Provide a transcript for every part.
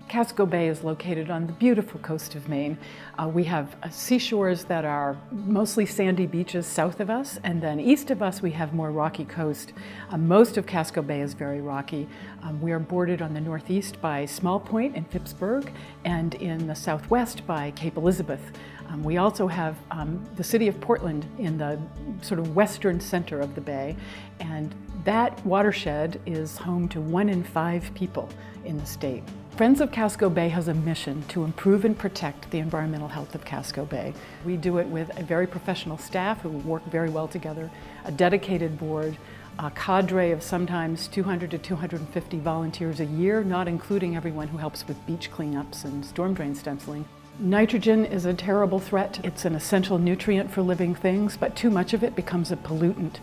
Casco Bay is located on the beautiful coast of Maine. We have seashores that are mostly sandy beaches south of us, and then east of us we have more rocky coast. Most of Casco Bay is very rocky. We are bordered on the northeast by Small Point in Phippsburg, and in the southwest by Cape Elizabeth. We also have the city of Portland in the sort of western center of the bay, and that watershed is home to 1 in 5 people in the state. Friends of Casco Bay has a mission to improve and protect the environmental health of Casco Bay. We do it with a very professional staff who work very well together, a dedicated board, a cadre of sometimes 200 to 250 volunteers a year, not including everyone who helps with beach cleanups and storm drain stenciling. Nitrogen is a terrible threat. It's an essential nutrient for living things, but too much of it becomes a pollutant.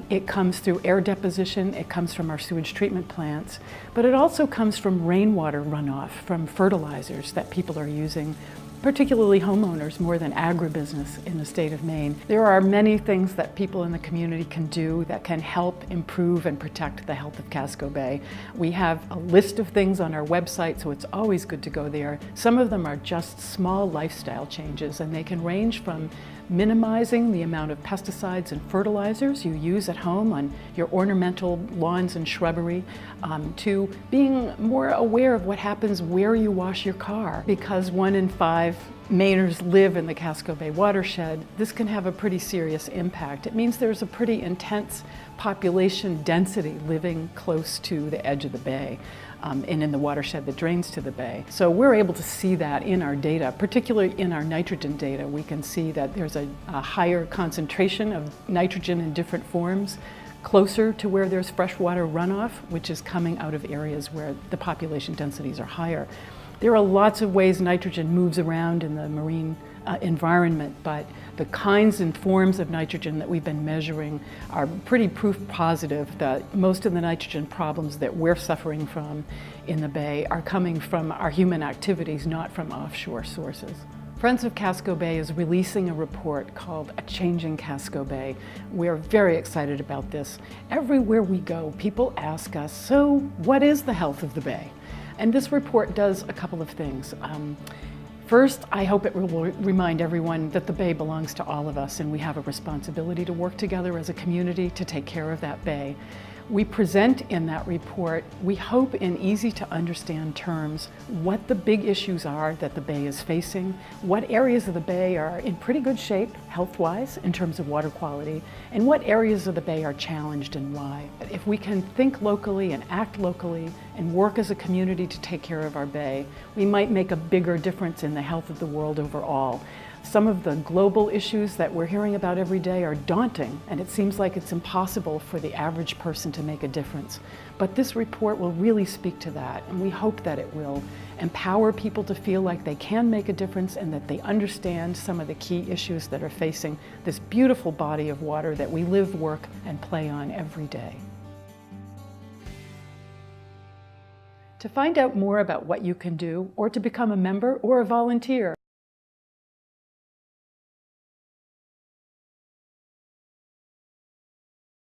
It comes through air deposition, it comes from our sewage treatment plants, but it also comes from rainwater runoff, from fertilizers that people are using, particularly homeowners more than agribusiness in the state of Maine. There are many things that people in the community can do that can help improve and protect the health of Casco Bay. We have a list of things on our website, so it's always good to go there. Some of them are just small lifestyle changes, and they can range from minimizing the amount of pesticides and fertilizers you use at home on your ornamental lawns and shrubbery, to being more aware of what happens where you wash your car. Because 1 in 5 Mainers live in the Casco Bay watershed, this can have a pretty serious impact. It means there's a pretty intense population density living close to the edge of the bay. And in the watershed that drains to the bay. So we're able to see that in our data, particularly in our nitrogen data. We can see that there's a higher concentration of nitrogen in different forms closer to where there's freshwater runoff, which is coming out of areas where the population densities are higher. There are lots of ways nitrogen moves around in the marine environment, but the kinds and forms of nitrogen that we've been measuring are pretty proof positive that most of the nitrogen problems that we're suffering from in the bay are coming from our human activities, not from offshore sources. Friends of Casco Bay is releasing a report called A Changing Casco Bay. We're very excited about this. Everywhere we go, people ask us, so what is the health of the bay? And this report does a couple of things. First, I hope it will remind everyone that the bay belongs to all of us, and we have a responsibility to work together as a community to take care of that bay. We present in that report, we hope in easy to understand terms, what the big issues are that the bay is facing, what areas of the bay are in pretty good shape health-wise in terms of water quality, and what areas of the bay are challenged and why. If we can think locally and act locally and work as a community to take care of our bay, we might make a bigger difference in the health of the world overall. Some of the global issues that we're hearing about every day are daunting, and it seems like it's impossible for the average person to make a difference. But this report will really speak to that, and we hope that it will empower people to feel like they can make a difference and that they understand some of the key issues that are facing this beautiful body of water that we live, work, and play on every day. To find out more about what you can do, or to become a member or a volunteer,